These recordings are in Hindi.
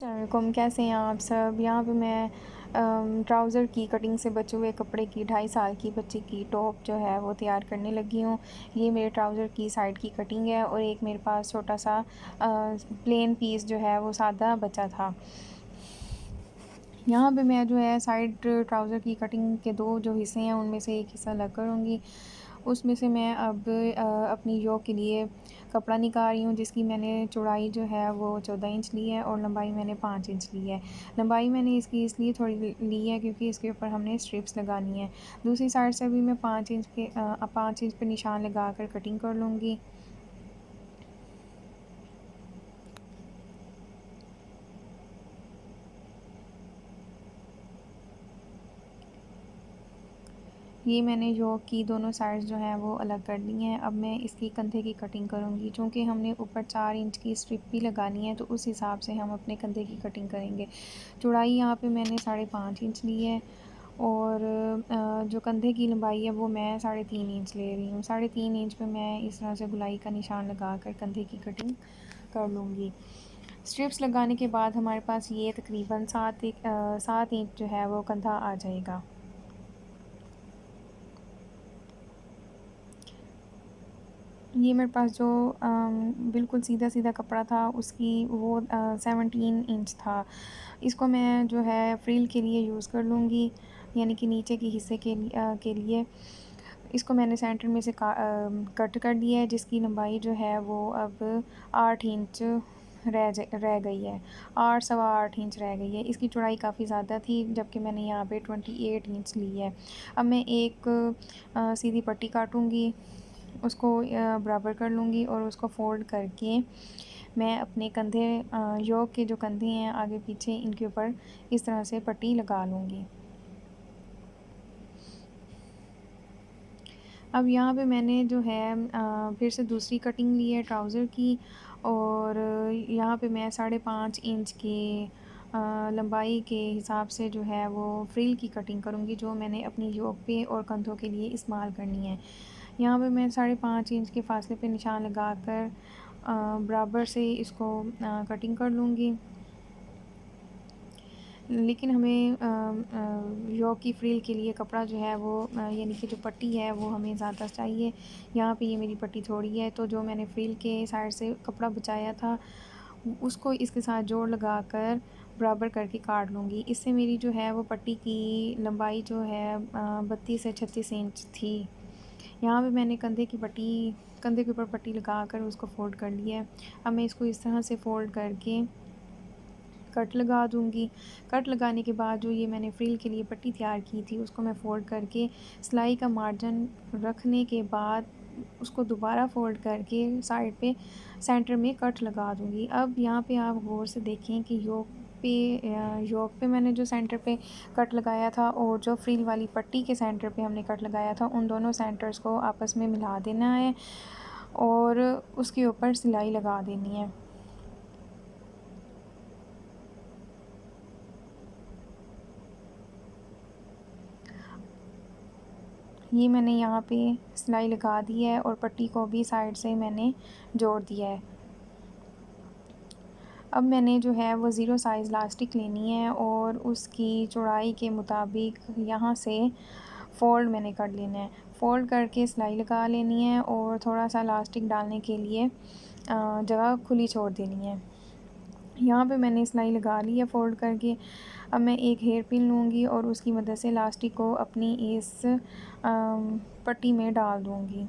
वालेकुम, कैसे हैं आप सब। यहाँ पे मैं ट्राउज़र की कटिंग से बचे हुए कपड़े की 2.5 साल की बच्ची की टॉप जो है वो तैयार करने लगी हूँ। ये मेरे ट्राउज़र की साइड की कटिंग है और एक मेरे पास छोटा सा प्लेन पीस जो है वो सादा बचा था। यहाँ पे मैं जो है साइड ट्राउज़र की कटिंग के 2 जो हिस्से हैं उनमें से एक हिस्सा अलग करूँगी। उसमें से मैं अब अपनी योक के लिए कपड़ा निकाल रही हूँ, जिसकी मैंने चौड़ाई जो है वो 14 इंच ली है और लंबाई मैंने 5 इंच ली है। लंबाई मैंने इसकी इसलिए थोड़ी ली है क्योंकि इसके ऊपर हमने स्ट्रिप्स लगानी है। दूसरी साइड से भी मैं 5 इंच पे निशान लगाकर कटिंग कर लूँगी। ये मैंने योक की दोनों साइड्स जो हैं वो अलग कर ली हैं। अब मैं इसकी कंधे की कटिंग करूँगी। चूँकि हमने ऊपर 4 इंच की स्ट्रिप भी लगानी है तो उस हिसाब से हम अपने कंधे की कटिंग करेंगे। चौड़ाई यहाँ पे मैंने 5.5 इंच ली है और जो कंधे की लंबाई है वो मैं 3.5 इंच ले रही हूँ। 3.5 इंच पे मैं इस तरह से गोलाई का निशान लगाकर कंधे की कटिंग कर लूँगी। स्ट्रिप्स लगाने के बाद हमारे पास ये तकरीबन 7 इंच जो है वो कंधा आ जाएगा। ये मेरे पास जो बिल्कुल सीधा-सीधा कपड़ा था उसकी वो 17 इंच था। इसको मैं जो है फ्रिल के लिए यूज़ कर लूँगी, यानी कि नीचे के हिस्से के लिए। इसको मैंने सेंटर में से कट कर दिया है, जिसकी लंबाई जो है वो अब 8 इंच रह गई है। 8 सवा 8 इंच रह गई है। इसकी चौड़ाई काफ़ी ज़्यादा थी, जबकि मैंने यहाँ पे 28 इंच ली है। अब मैं एक सीधी पट्टी काटूँगी, उसको बराबर कर लूँगी और उसको फ़ोल्ड करके मैं अपने योक के जो कंधे हैं आगे पीछे इनके ऊपर इस तरह से पट्टी लगा लूँगी। अब यहाँ पे मैंने जो है फिर से दूसरी कटिंग ली है ट्राउज़र की और यहाँ पे मैं 5.5 इंच की लंबाई के हिसाब से जो है वो फ्रिल की कटिंग करूँगी, जो मैंने अपनी योक पे और कंधों के लिए इस्तेमाल करनी है। यहाँ पे मैं 5.5 इंच के फासले पे निशान लगाकर बराबर से इसको कटिंग कर लूँगी। लेकिन हमें योक की फ्रिल के लिए कपड़ा जो है वो यानी कि जो पट्टी है वो हमें ज़्यादा चाहिए। यहाँ पे ये मेरी पट्टी थोड़ी है, तो जो मैंने फ्रिल के साइड से कपड़ा बचाया था उसको इसके साथ जोड़ लगाकर बराबर करके काट लूँगी। इससे मेरी जो है वो पट्टी की लंबाई जो है 32 से 36 इंच थी। यहाँ पे मैंने कंधे के ऊपर पट्टी लगाकर उसको फ़ोल्ड कर लिया है। अब मैं इसको इस तरह से फ़ोल्ड करके कट लगा दूँगी। कट लगाने के बाद जो ये मैंने फ्रिल के लिए पट्टी तैयार की थी उसको मैं फ़ोल्ड करके सिलाई का मार्जिन रखने के बाद उसको दोबारा फ़ोल्ड करके साइड पे सेंटर में कट लगा दूँगी। अब यहाँ पे आप गौर से देखें कि योक पे मैंने जो सेंटर पे कट लगाया था और जो फ्रिल वाली पट्टी के सेंटर पे हमने कट लगाया था, उन दोनों सेंटर्स को आपस में मिला देना है और उसके ऊपर सिलाई लगा देनी है। ये मैंने यहाँ पे सिलाई लगा दी है और पट्टी को भी साइड से मैंने जोड़ दिया है। अब मैंने जो है वो ज़ीरो साइज़ लास्टिक लेनी है और उसकी चौड़ाई के मुताबिक यहाँ से फ़ोल्ड मैंने कर लेना है। फ़ोल्ड करके सिलाई लगा लेनी है और थोड़ा सा लास्टिक डालने के लिए जगह खुली छोड़ देनी है। यहाँ पे मैंने सिलाई लगा ली है फ़ोल्ड करके। अब मैं एक हेयर पिन लूँगी और उसकी मदद से इलास्टिक को अपनी इस पट्टी में डाल दूँगी।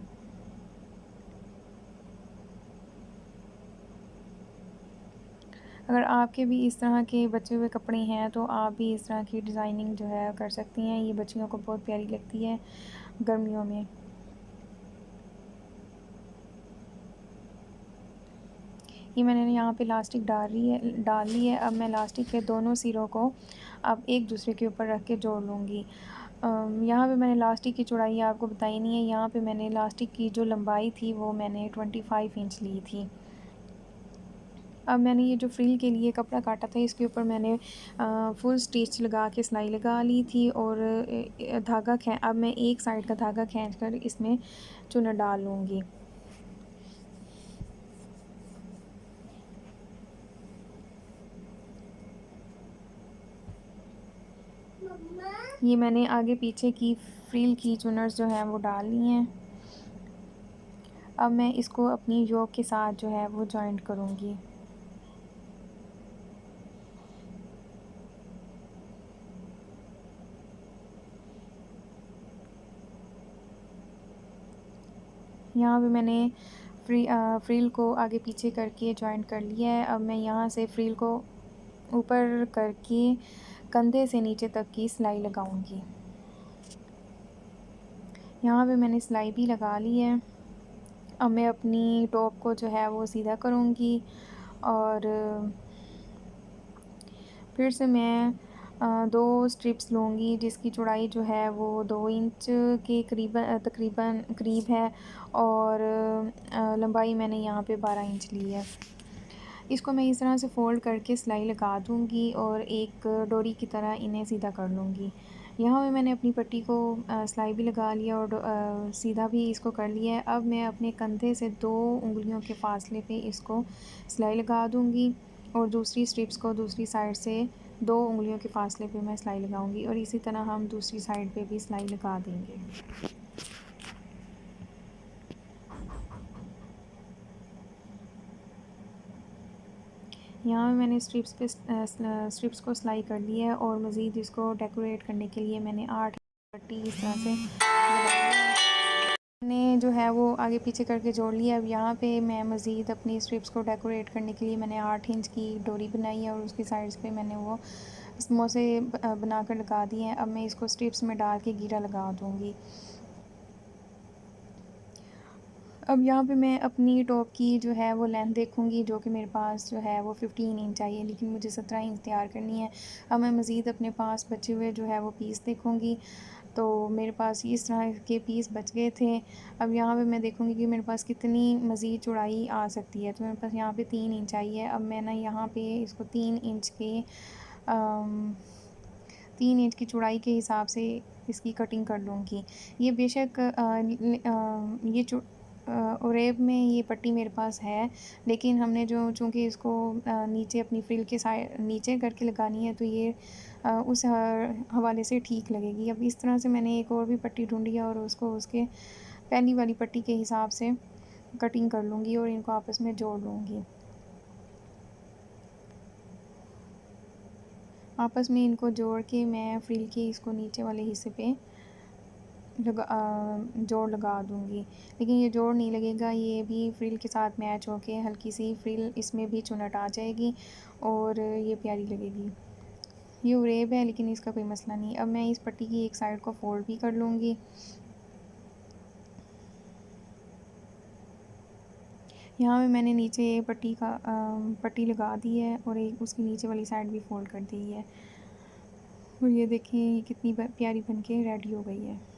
अगर आपके भी इस तरह के बचे हुए कपड़े हैं तो आप भी इस तरह की डिज़ाइनिंग जो है कर सकती हैं। ये बच्चियों को बहुत प्यारी लगती है गर्मियों में। ये मैंने यहाँ पे लास्टिक डाल ली है। अब मैं लास्टिक के दोनों सिरों को अब एक दूसरे के ऊपर रख के जोड़ लूँगी। यहाँ पे मैंने लास्टिक की चौड़ाई आपको बताई नहीं है। यहाँ पे मैंने लास्टिक की जो लंबाई थी वो मैंने 25 इंच ली थी। अब मैंने ये जो फ्रिल के लिए कपड़ा काटा था इसके ऊपर मैंने फुल स्टिच लगा के सिलाई लगा ली थी और अब मैं एक साइड का धागा खींचकर इसमें चुन्नट डाल लूँगी। ये मैंने आगे पीछे की फ्रिल की चुनर्स जो हैं वो डाल ली हैं। अब मैं इसको अपनी योक के साथ जो है वो जॉइंट करूँगी। यहाँ पे मैंने फ्रिल को आगे पीछे करके जॉइंट कर लिया है। अब मैं यहाँ से फ्रिल को ऊपर करके कंधे से नीचे तक की सिलाई लगाऊंगी। यहाँ पे मैंने सिलाई भी लगा ली है। अब मैं अपनी टॉप को जो है वो सीधा करूँगी और फिर से मैं 2 स्ट्रिप्स लूँगी जिसकी चौड़ाई जो है वो 2 इंच के तकरीबन करीब है और लंबाई मैंने यहाँ पे 12 इंच ली है। इसको मैं इस तरह से फ़ोल्ड करके सिलाई लगा दूँगी और एक डोरी की तरह इन्हें सीधा कर लूँगी। यहाँ पे मैंने अपनी पट्टी को सिलाई भी लगा लिया और सीधा भी इसको कर लिया है। अब मैं अपने कंधे से 2 उँगलियों के फ़ासले पे इसको सिलाई लगा दूँगी और दूसरी स्ट्रिप्स को दूसरी साइड से 2 उँगलियों के फ़ासले पे मैं सिलाई लगाऊँगी और इसी तरह हम दूसरी साइड पे भी सिलाई लगा देंगे। यहाँ पे मैंने स्ट्रिप्स को सिलाई कर लिया है और मज़ीद इसको डेकोरेट करने के लिए मैंने 8 पट्टी इस तरह से मैंने जो है वो आगे पीछे करके जोड़ लिया। अब यहाँ पे मैं मज़ीद अपनी स्ट्रिप्स को डेकोरेट करने के लिए मैंने 8 इंच की डोरी बनाई है और उसकी साइड्स पे मैंने वो समोसे बना कर लगा दिए हैं। अब मैं इसको स्ट्रिप्स में डाल के घेरा लगा दूँगी। अब यहाँ पे मैं अपनी टॉप की जो है वो लेंथ देखूँगी जो कि मेरे पास जो है वो 15 इंच आई है, लेकिन मुझे 17 इंच तैयार करनी है। अब मैं मज़ीद अपने पास बचे हुए जो है वो पीस देखूँगी, तो मेरे पास इस तरह के पीस बच गए थे। अब यहाँ पे मैं देखूँगी कि मेरे पास कितनी मज़ीद चौड़ाई आ सकती है, तो मेरे पास यहाँ पे 3 इंच आई है। अब मैं ना यहाँ पे इसको 3 इंच की चौड़ाई के हिसाब से इसकी कटिंग कर लूँगी। ये बेशक ये ओरेब में ये पट्टी मेरे पास है, लेकिन हमने जो चूँकि इसको नीचे अपनी फ्रिल के नीचे करके लगानी है, तो ये उस हवाले से ठीक लगेगी। अब इस तरह से मैंने एक और भी पट्टी ढूँढी है और उसको उसके पहली वाली पट्टी के हिसाब से कटिंग कर लूँगी और इनको आपस में जोड़ लूँगी। आपस में इनको जोड़ के मैं फ्रिल के इसको नीचे वाले हिस्से पे जोड़ लगा दूँगी, लेकिन ये जोड़ नहीं लगेगा, ये भी फ्रिल के साथ मैच होके हल्की सी फ्रिल इसमें भी चुनट आ जाएगी और ये प्यारी लगेगी। ये उरेब है लेकिन इसका कोई मसला नहीं। अब मैं इस पट्टी की एक साइड को फ़ोल्ड भी कर लूँगी। यहाँ पे मैंने नीचे पट्टी लगा दी है और एक उसकी नीचे वाली साइड भी फ़ोल्ड कर दी है और ये देखिए ये कितनी प्यारी बन के रेडी हो गई है।